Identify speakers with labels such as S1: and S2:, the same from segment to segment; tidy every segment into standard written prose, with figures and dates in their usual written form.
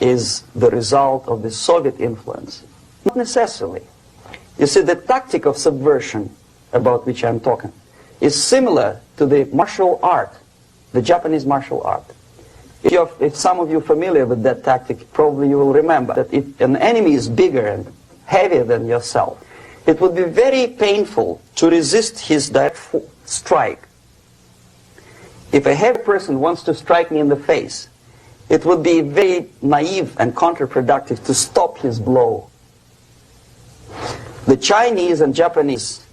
S1: is the result of the Soviet influence? Not necessarily. You see, the tactic of subversion about which I'm talking is similar to the martial art, the Japanese martial art. If some of you are familiar with that tactic, probably you will remember that if an enemy is bigger and heavier than yourself, it would be very painful to resist his direct strike. If a heavy person wants to strike me in the face, it would be very naive and counterproductive to stop his blow. The Chinese and Japanese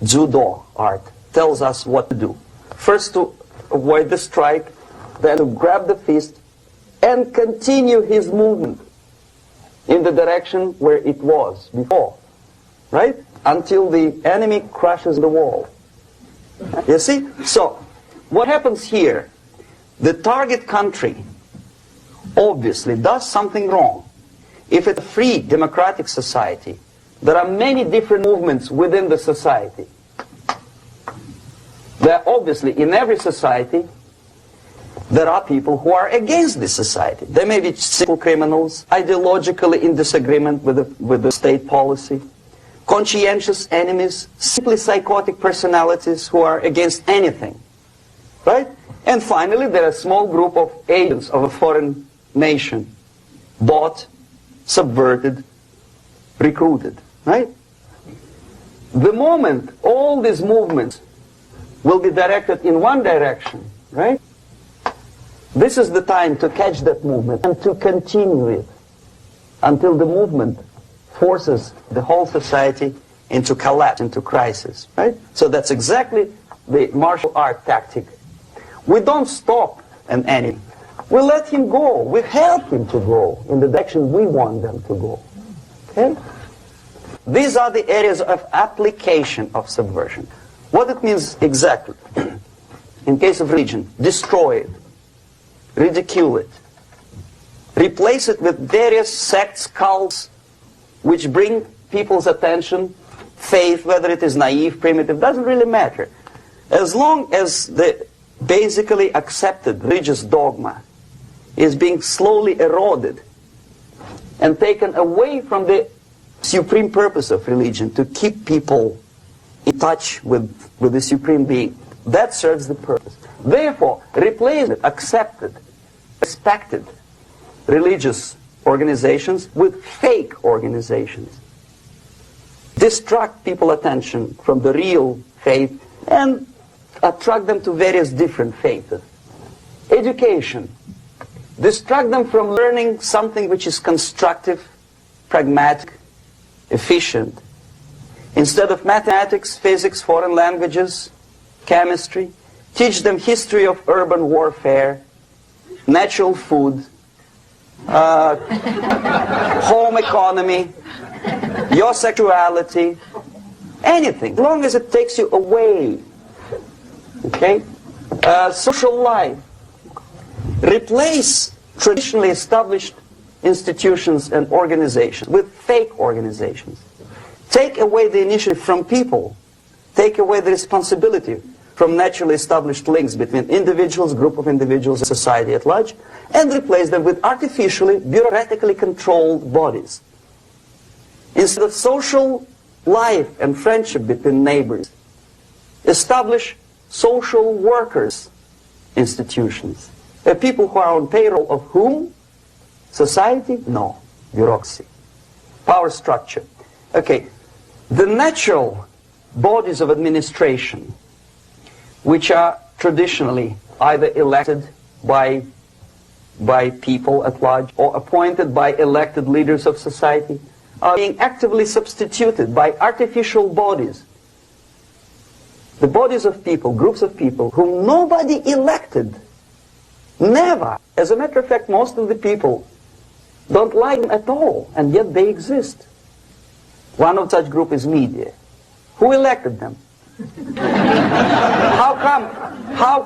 S1: judo art tells us what to do. First to avoid the strike, then to grab the fist and continue his movement in the direction where it was before, right? Until the enemy crashes the wall. You see? So, what happens here? The target country obviously does something wrong. If it's a free democratic society, there are many different movements within the society. There are obviously, in every society, there are people who are against this society. They may be simple criminals, ideologically in disagreement with the state policy, conscientious enemies, simply psychotic personalities who are against anything. Right? And finally, there are a small group of agents of a foreign nation, bought, subverted, recruited. Right? The moment all these movements will be directed in one direction, right? This is the time to catch that movement and to continue it until the movement forces the whole society into collapse, into crisis, right? So that's exactly the martial art tactic. We don't stop an enemy. We let him go. We help him to go in the direction we want them to go. Okay? These are the areas of application of subversion. What it means exactly? In case of religion, destroy it, ridicule it, replace it with various sects, cults, which bring people's attention, faith, whether it is naive, primitive, doesn't really matter. As long as the basically accepted religious dogma is being slowly eroded and taken away from the supreme purpose of religion, to keep people in touch with the supreme being, that serves the purpose. Therefore, replace it, accepted, respected religious organizations with fake organizations. Distract people's attention from the real faith and attract them to various different faiths. Education. Distract them from learning something which is constructive, pragmatic, efficient. Instead of mathematics, physics, foreign languages, chemistry, teach them history of urban warfare, natural food, home economy, your sexuality, anything, as long as it takes you away. Okay? Social life. Replace traditionally established institutions and organizations with fake organizations. Take away the initiative from people. Take away the responsibility from naturally established links between individuals, group of individuals, and society at large, and replace them with artificially, bureaucratically controlled bodies. Instead of social life and friendship between neighbors, establish social workers institutions. People who are on payroll of whom? Society? No. Bureaucracy. Power structure. Okay. The natural bodies of administration, which are traditionally either elected by people at large or appointed by elected leaders of society, are being actively substituted by artificial bodies. The bodies of people, groups of people whom nobody elected. Never. As a matter of fact, most of the people don't like them at all, and yet they exist. One of such group is media. Who elected them? How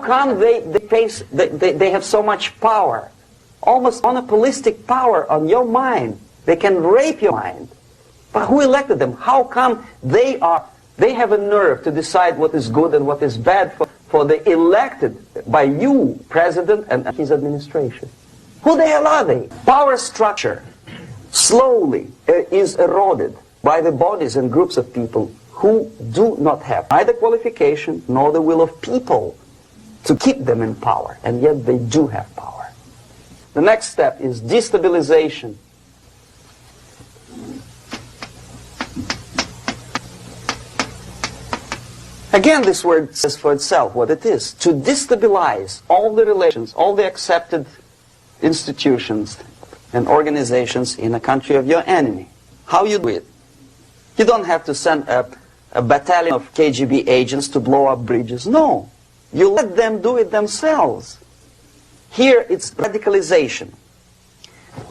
S1: come they have so much power? Almost monopolistic power on your mind. They can rape your mind. But who elected them? How come they have a nerve to decide what is good and what is bad for the elected by you, president, and his administration? Who the hell are they? Power structure slowly is eroded by the bodies and groups of people who do not have either qualification nor the will of people to keep them in power, and yet they do have power. The next step is destabilization. Again, this word says for itself what it is. To destabilize all the relations, all the accepted institutions and organizations in a country of your enemy. How you do it? You don't have to send a battalion of KGB agents to blow up bridges. No. You let them do it themselves. Here it's radicalization.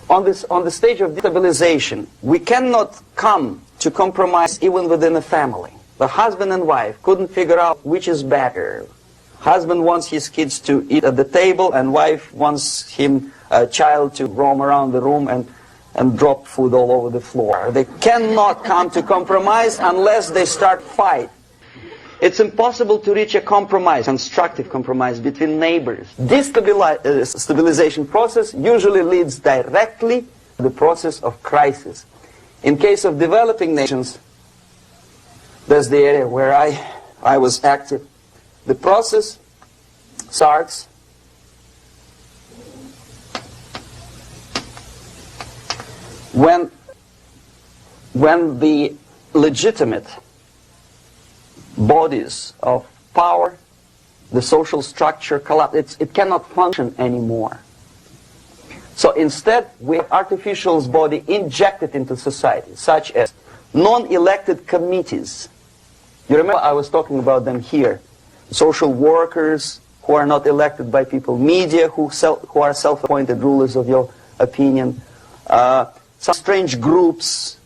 S1: On the stage of destabilization, we cannot come to compromise even within a family. The husband and wife couldn't figure out which is better. Husband wants his kids to eat at the table, and wife wants a child to roam around the room and drop food all over the floor. They cannot come to compromise unless they start fight. It's impossible to reach a compromise, constructive compromise between neighbors. This stabilization process usually leads directly to the process of crisis. In case of developing nations, that's the area where I was active. The process starts when the legitimate bodies of power, the social structure collapse. It cannot function anymore. So instead, we have artificial body injected into society, such as non-elected committees. You remember I was talking about them here. Social workers who are not elected by people, media who are self-appointed rulers of your opinion, some strange groups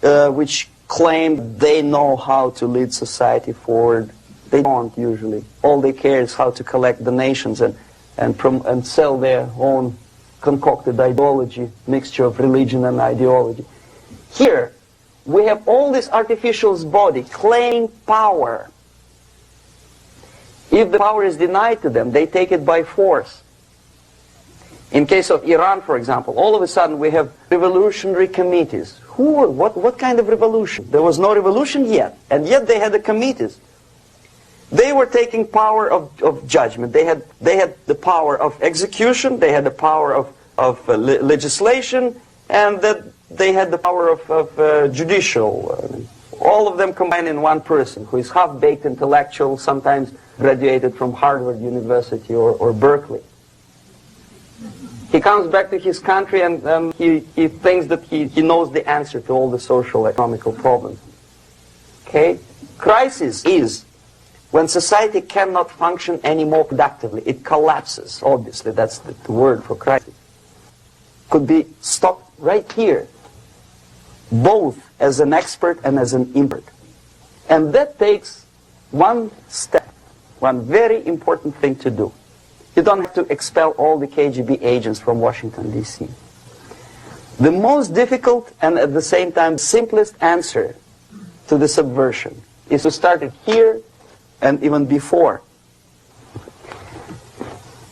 S1: which claim they know how to lead society forward. They don't usually. All they care is how to collect donations and sell their own concocted ideology, mixture of religion and ideology. Here, we have all this artificial body claiming power. If the power is denied to them, they take it by force. In case of Iran, for example, all of a sudden we have revolutionary committees. What kind of revolution? There was no revolution yet, and yet they had the committees. They were taking power of judgment. They had the power of execution, they had the power of legislation, and that they had the power of judicial. All of them combined in one person, who is half-baked intellectual, sometimes graduated from Harvard University or Berkeley. He comes back to his country and he thinks that he knows the answer to all the social, economical problems. Okay? Crisis is when society cannot function anymore productively. It collapses, obviously. That's the word for crisis. Could be stopped right here, both as an expert and as an impert. And that takes one step, one very important thing to do. You don't have to expel all the KGB agents from Washington, D.C. The most difficult and at the same time simplest answer to the subversion is to start it here and even before,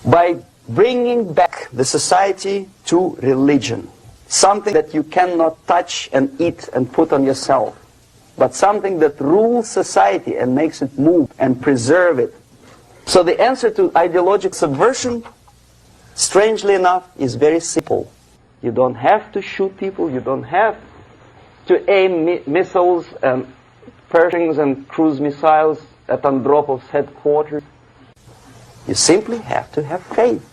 S1: by bringing back the society to religion. Something that you cannot touch and eat and put on yourself, but something that rules society and makes it move and preserve it. So the answer to ideological subversion, strangely enough, is very simple. You don't have to shoot people, you don't have to aim missiles and Pershings and cruise missiles at Andropov's headquarters. You simply have to have faith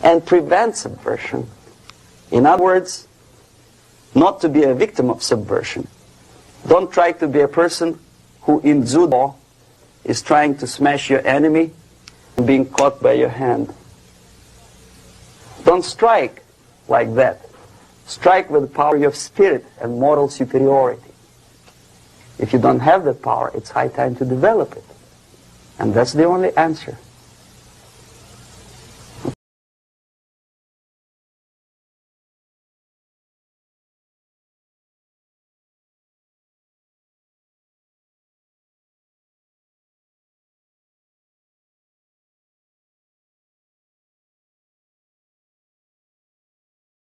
S1: and prevent subversion. In other words, not to be a victim of subversion. Don't try to be a person who in judo is trying to smash your enemy and being caught by your hand. Don't strike like that. Strike with the power of spirit and moral superiority. If you don't have that power, it's high time to develop it. And that's the only answer.